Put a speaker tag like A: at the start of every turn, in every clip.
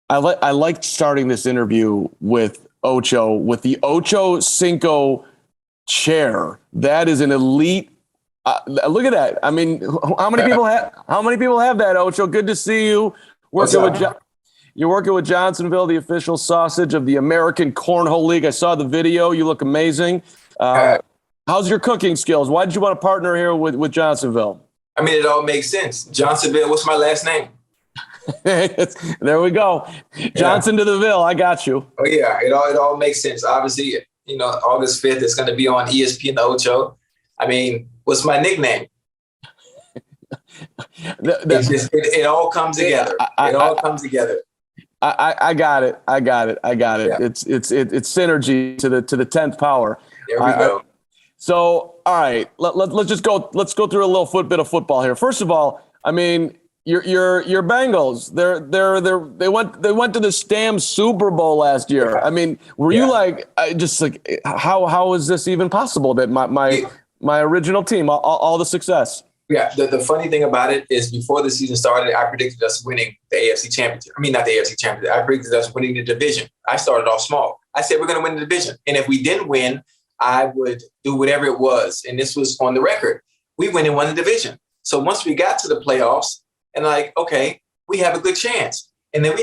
A: I liked starting this interview with Ocho, with the Ochocinco chair. That is an elite. Look at that. I mean, how many people have that, Ocho? Good to see you. You're working with Johnsonville, the official sausage of the American Cornhole League. I saw the video. You look amazing. How's your cooking skills? Why did you want to partner here with Johnsonville?
B: I mean, it all makes sense. Johnsonville, what's my last name?
A: There we go. Johnson to the Ville. I got you.
B: Oh, yeah. It all makes sense. Obviously, August 5th, it's going to be on ESPN Ocho. I mean, what's my nickname? It all comes together. It all comes together.
A: I got it. Yeah. It's synergy to the 10th power.
B: There we go.
A: So, all right, let's go through a little bit of football here. First of all, I mean, your Bengals, they went to the Stam Super Bowl last year. I mean, were you how is this even possible that my original team, all the success?
B: Yeah, the funny thing about it is before the season started, I predicted us winning the AFC Championship. I mean, not the AFC Championship. I predicted us winning the division. I started off small. I said we're going to win the division. And if we didn't win, I would do whatever it was. And this was on the record. We went and won the division. So once we got to the playoffs and okay, we have a good chance. And then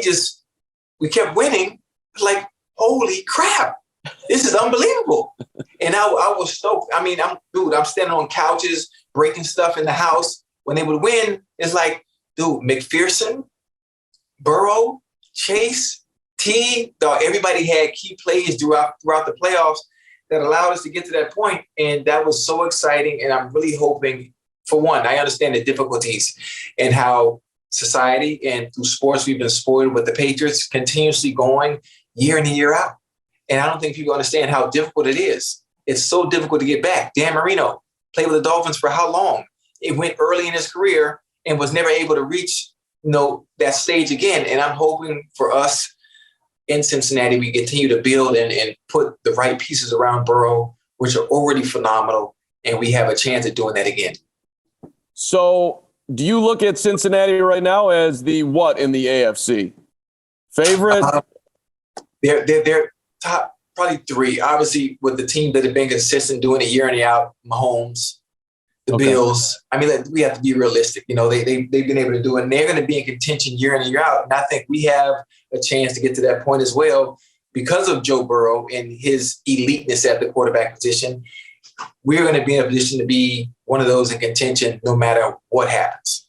B: we kept winning. Like, holy crap, this is unbelievable. And I was stoked. I mean, I'm standing on couches, breaking stuff in the house. When they would win, it's like, dude, McPherson, Burrow, Chase, T, everybody had key plays throughout the playoffs that allowed us to get to that point. And that was so exciting. And I'm really hoping, for one, I understand the difficulties and how society and through sports, we've been spoiled with the Patriots continuously going year in and year out. And I don't think people understand how difficult it is. It's so difficult to get back. Dan Marino played with the Dolphins for how long? It went early in his career and was never able to reach, that stage again. And I'm hoping for us in Cincinnati, we continue to build and put the right pieces around Burrow, which are already phenomenal. And we have a chance at doing that again.
A: So do you look at Cincinnati right now as the what in the AFC? Favorite?
B: They're top, probably three. Obviously, with the team that have been consistent doing it year in and year out, Mahomes, the Bills. I mean, we have to be realistic. They've been able to do it, and they're going to be in contention year in and year out. And I think we have a chance to get to that point as well because of Joe Burrow and his eliteness at the quarterback position. We're going to be in a position to be one of those in contention no matter what happens.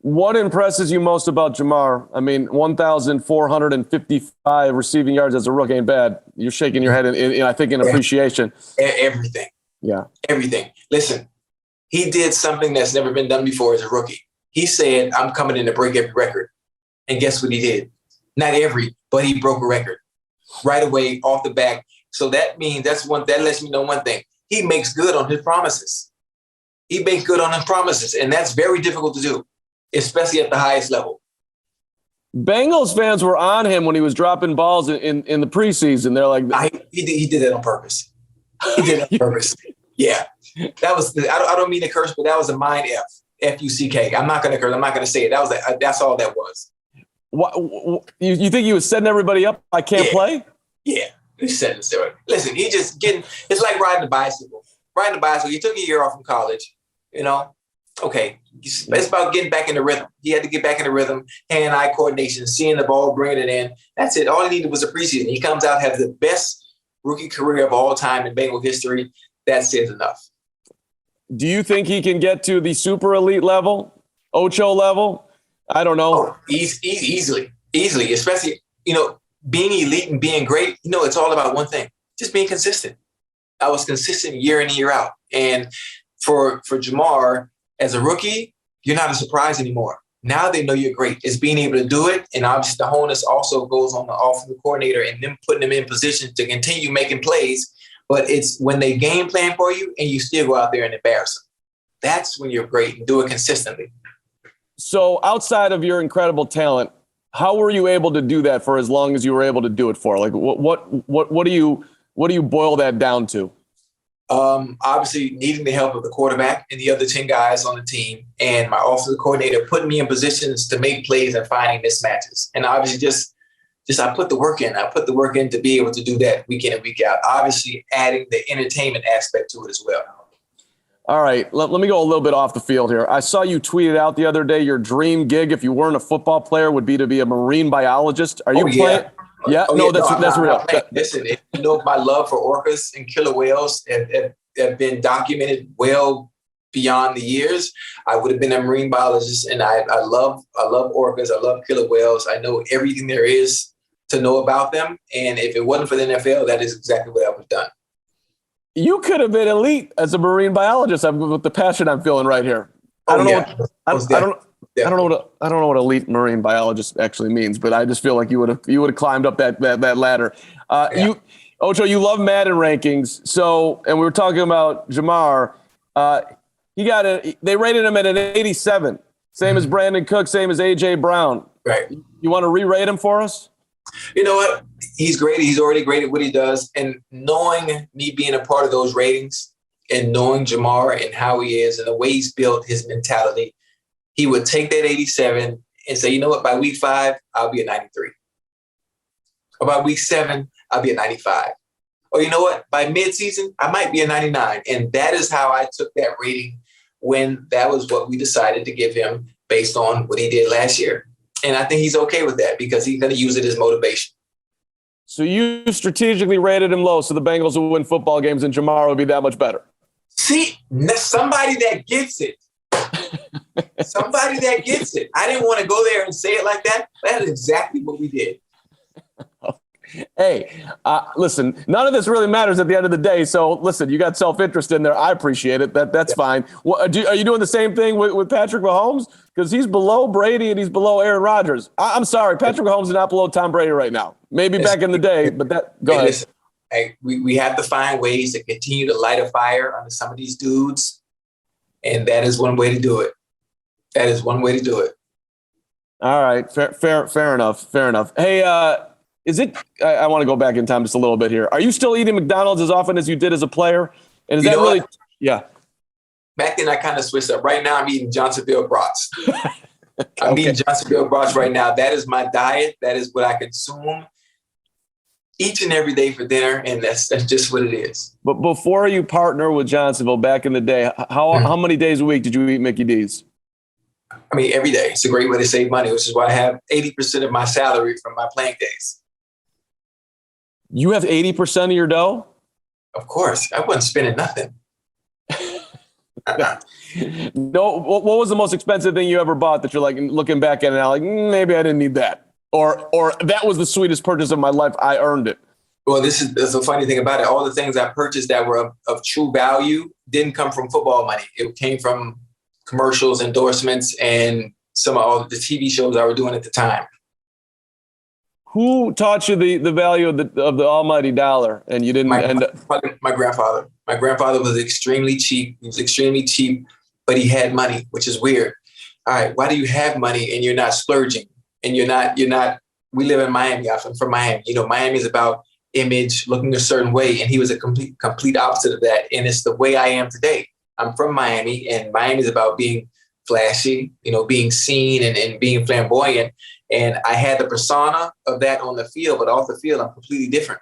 A: What impresses you most about Jamar? I mean, 1,455 receiving yards as a rookie ain't bad. You're shaking your head, I think, in appreciation.
B: Everything.
A: Yeah. Everything.
B: Listen, he did something that's never been done before as a rookie. He said, I'm coming in to break every record. And guess what he did? Not every, but he broke a record right away off the back. So that means that lets me know one thing. He makes good on his promises. And that's very difficult to do, especially at the highest level.
A: Bengals fans were on him when he was dropping balls in the preseason. They're like,
B: he did that on purpose. He did it on purpose. Yeah. That was, I don't mean to curse, but that was a mind F-U-C-K. I'm not going to curse. I'm not going to say it. That's all that was.
A: What, you think he was setting everybody up? I can't play?
B: Yeah. He's setting us up. Listen, he just it's like riding a bicycle. He took a year off from college, Okay. It's about getting back in the rhythm. He had to get back in the rhythm, hand-eye coordination, seeing the ball, bringing it in. That's it. All he needed was a preseason. He comes out, has the best rookie career of all time in Bengal history. That says enough.
A: Do you think he can get to the super elite level, Ocho level? I don't know.
B: Oh, easily, especially, being elite and being great. It's all about one thing, just being consistent. I was consistent year in and year out. And for Jamar, as a rookie, you're not a surprise anymore. Now they know you're great. It's being able to do it. And obviously the onus also goes on the offensive coordinator and them putting them in position to continue making plays. But it's when they game plan for you and you still go out there and embarrass them. That's when you're great and do it consistently.
A: So outside of your incredible talent, how were you able to do that for as long as you were able to do it for? Like what do you boil that down to?
B: Obviously needing the help of the quarterback and the other 10 guys on the team and my offensive coordinator putting me in positions to make plays and finding mismatches. And obviously just I put the work in. I put the work in to be able to do that week in and week out. Obviously, adding the entertainment aspect to it as well.
A: All right, let me go a little bit off the field here. I saw you tweeted out the other day your dream gig, if you weren't a football player, would be to be a marine biologist. Are you playing? Yeah, that's real.
B: Listen, you know, my love for orcas and killer whales have been documented well beyond the years. I would have been a marine biologist, and I love orcas. I love killer whales. I know everything there is to know about them. And if it wasn't for the NFL, that is exactly what I would have done.
A: You could have been elite as a marine biologist with the passion I'm feeling right here. I don't know what elite marine biologist actually means, but I just feel like you would have climbed up that ladder. Ocho, you love Madden rankings. So, and we were talking about Jamar. They rated him at an 87, same as Brandon Cook, same as AJ Brown.
B: Right.
A: You want to re-rate him for us?
B: You know what? He's great. He's already great at what he does. And knowing me being a part of those ratings and knowing Jamar and how he is and the way he's built his mentality, he would take that 87 and say, you know what? By week 5, I'll be a 93. Or by week 7, I'll be a 95. Or you know what? By midseason, I might be a 99. And that is how I took that rating when that was what we decided to give him based on what he did last year. And I think he's okay with that because he's going to use it as motivation.
A: So you strategically rated him low so the Bengals will win football games and Jamar will be that much better.
B: See, somebody that gets it. Somebody that gets it. I didn't want to go there and say it like that. That is exactly what we did.
A: Hey, listen, none of this really matters at the end of the day. So listen, you got self-interest in there. I appreciate it. That's fine. Well, are you doing the same thing with Patrick Mahomes? Because he's below Brady and he's below Aaron Rodgers. I'm sorry, Patrick Mahomes is not below Tom Brady right now. Maybe back in the day, but go ahead.
B: Listen, we have to find ways to continue to light a fire under some of these dudes. And that is one way to do it. That is one way to do it.
A: All right. Fair enough. Hey, I want to go back in time just a little bit here. Are you still eating McDonald's as often as you did as a player? And is that really, yeah.
B: Back then I kind of switched up. Right now I'm eating Johnsonville brats. I'm eating Johnsonville brats right now. That is my diet. That is what I consume each and every day for dinner. And that's just what it is. But
A: before you partner with Johnsonville back in the day, how many days a week did you eat Mickey D's?
B: I mean, every day. It's a great way to save money, which is why I have 80% of my salary from my playing days.
A: You have 80% of your dough?
B: Of course. I wasn't spending nothing.
A: No. What was the most expensive thing you ever bought that you're like looking back at it now, like maybe I didn't need that, or that was the sweetest purchase of my life. I earned it.
B: Well, this is the funny thing about it. All the things I purchased that were of true value didn't come from football money. It came from commercials, endorsements, and some of all the TV shows I were doing at the time.
A: Who taught you the value of the almighty dollar, and you didn't end up?
B: My grandfather. My grandfather was extremely cheap. He was extremely cheap, but he had money, which is weird. All right, why do you have money and you're not splurging? And you're not. We live in Miami. I'm from Miami. You know, Miami is about image, looking a certain way, and he was a complete opposite of that. And it's the way I am today. I'm from Miami, and Miami is about being flashy, you know, being seen and being flamboyant. And I had the persona of that on the field, but off the field, I'm completely different.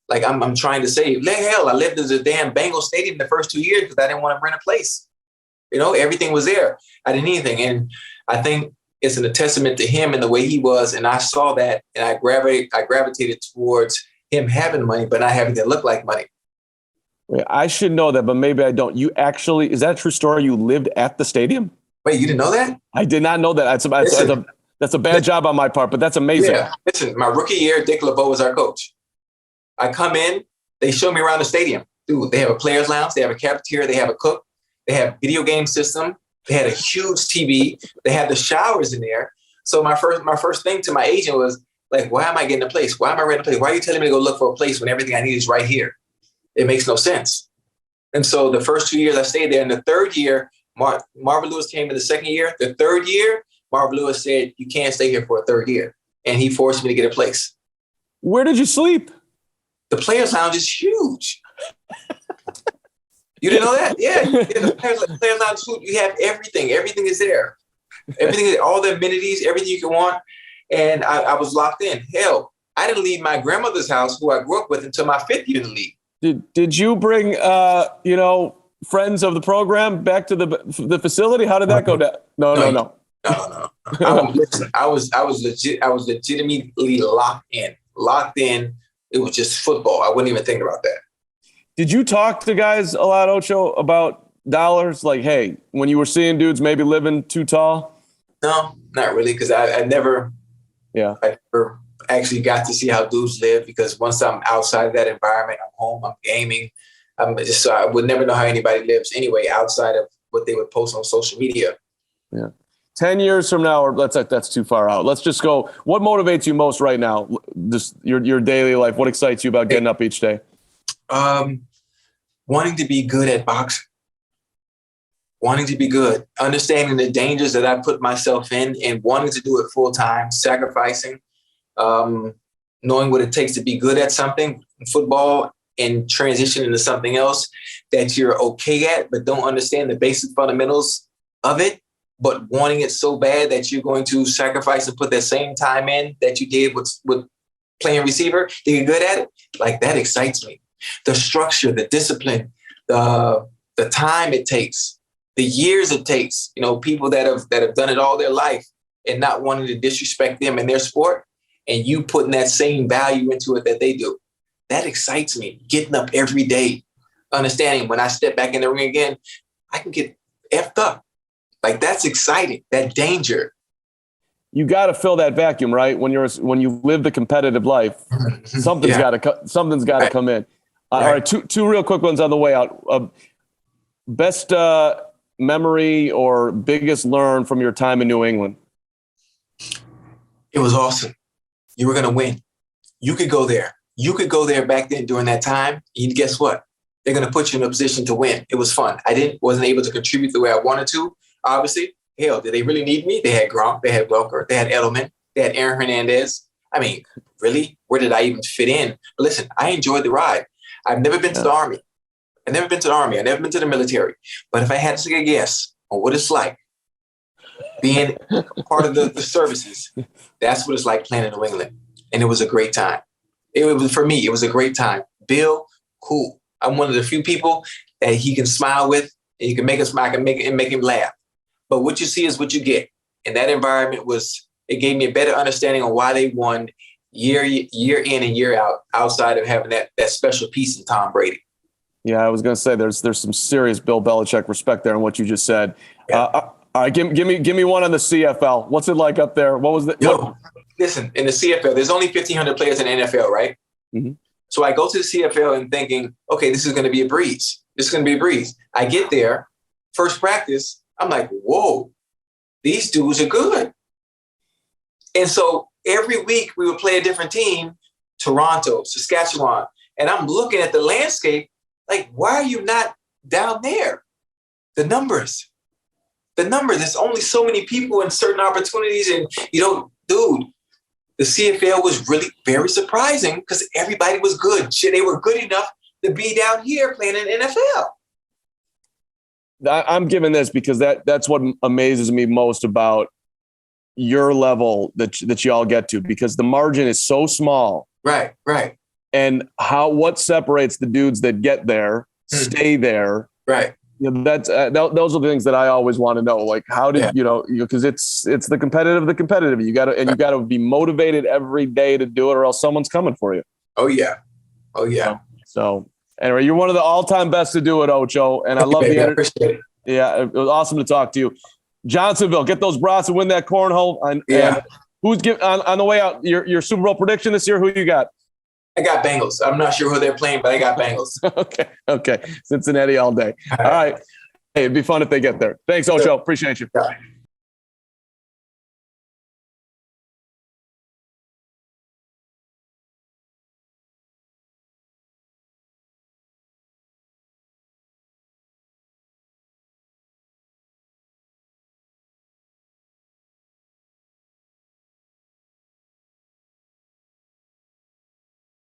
B: Like I'm trying to say, hell, I lived in the damn Bengals stadium the first 2 years because I didn't want to rent a place. You know, everything was there. I didn't need anything. And I think it's a testament to him and the way he was. And I saw that and I gravitated towards him having money, but not having to look like money.
A: I should know that, but maybe I don't. You actually, is that a true story? You lived at the stadium?
B: Wait, you didn't know that?
A: I did not know that. That's a bad job on my part, but that's amazing.
B: Yeah. Listen, my rookie year, Dick LeBeau was our coach. I come in, they show me around the stadium. Dude, they have a player's lounge, they have a cafeteria, they have a cook, they have video game system, they had a huge TV, they had the showers in there. So my first thing to my agent was like, why am I getting a place? Why am I renting a place? Why are you telling me to go look for a place when everything I need is right here? It makes no sense. And so the first 2 years I stayed there. And the third year, Marvin Lewis came in the second year. The third year, Marvin Lewis said, you can't stay here for a third year. And he forced me to get a place.
A: Where did you sleep?
B: The players' lounge is huge. You didn't know that? Yeah. The players' lounge is huge. You have everything. Everything is there. Everything, all the amenities, everything you can want. And I was locked in. Hell, I didn't leave my grandmother's house, who I grew up with, until my 5th year in the league.
A: Did you bring friends of the program back to the facility? How did that go down? No.
B: No. I was legitimately locked in. It was just football. I wouldn't even think about that.
A: Did you talk to guys a lot, Ocho, about dollars? Like, hey, when you were seeing dudes maybe living too tall?
B: No, not really, because I never actually got to see how dudes live, because once I'm outside of that environment, I'm home, I'm gaming. So I would never know how anybody lives anyway, outside of what they would post on social media.
A: Yeah. 10 years from now, or that's too far out. Let's just go. What motivates you most right now? Just your daily life. What excites you about getting up each day?
B: Wanting to be good at boxing. Wanting to be good. Understanding the dangers that I put myself in and wanting to do it full time, sacrificing, knowing what it takes to be good at something, football, and transition into something else that you're okay at, but don't understand the basic fundamentals of it, but wanting it so bad that you're going to sacrifice and put that same time in that you did with playing receiver to get good at it. Like, that excites me. The structure, the discipline, the time it takes, the years it takes, people that have done it all their life and not wanting to disrespect them in their sport, and you putting that same value into it that they do. That excites me. Getting up every day, understanding when I step back in the ring again, I can get effed up. Like, that's exciting. That danger.
A: You got to fill that vacuum, right? When you live the competitive life, something's got to come in. All right, two real quick ones on the way out. Best memory or biggest learn from your time in New England?
B: It was awesome. You were going to win. You could go there. You could go there back then during that time. And guess what? They're going to put you in a position to win. It was fun. Wasn't able to contribute the way I wanted to, obviously. Hell, did they really need me? They had Gronk, they had Welker, they had Edelman, they had Aaron Hernandez. I mean, really? Where did I even fit in? But listen, I enjoyed the ride. I've never been to the Army. I've never been to the military. But if I had to take a guess on what it's like being part of the services, that's what it's like playing in New England. And it was a great time. For me, it was a great time. Bill, cool. I'm one of the few people that he can smile with, and you can make him smile and make him laugh. But what you see is what you get. And that environment it gave me a better understanding on why they won year in and year out, outside of having that special piece in Tom Brady.
A: Yeah, I was going to say there's some serious Bill Belichick respect there in what you just said. Yeah. All right, give me one on the CFL. What's it like up there? What was the?
B: Listen, in the CFL, there's only 1,500 players in the NFL, right? Mm-hmm. So I go to the CFL and thinking, okay, this is going to be a breeze. I get there, first practice, I'm like, whoa, these dudes are good. And so every week we would play a different team, Toronto, Saskatchewan, and I'm looking at the landscape like, why are you not down there? The numbers. There's only so many people and certain opportunities. And, dude, the CFL was really very surprising because everybody was good. Shit, they were good enough to be down here playing in the NFL.
A: I'm giving this because that's what amazes me most about your level that y'all get to, because the margin is so small.
B: Right.
A: And what separates the dudes that get there, stay there.
B: Right.
A: That's those are the things that I always want to know. Like, how did because it's the competitive. You got to be motivated every day to do it, or else someone's coming for you.
B: Oh yeah.
A: So anyway, you're one of the all-time best to do it, Ocho, and I love the energy.
B: Appreciate it.
A: Yeah, it was awesome to talk to you. Johnsonville, get those brats and win that cornhole. And who's on the way out? Your Super Bowl prediction this year? Who you got?
B: I got Bengals. I'm not sure who they're playing, but I got Bengals.
A: Okay. Cincinnati all day. All right. Hey, it'd be fun if they get there. Thanks, Ocho. Appreciate you.
B: Yeah.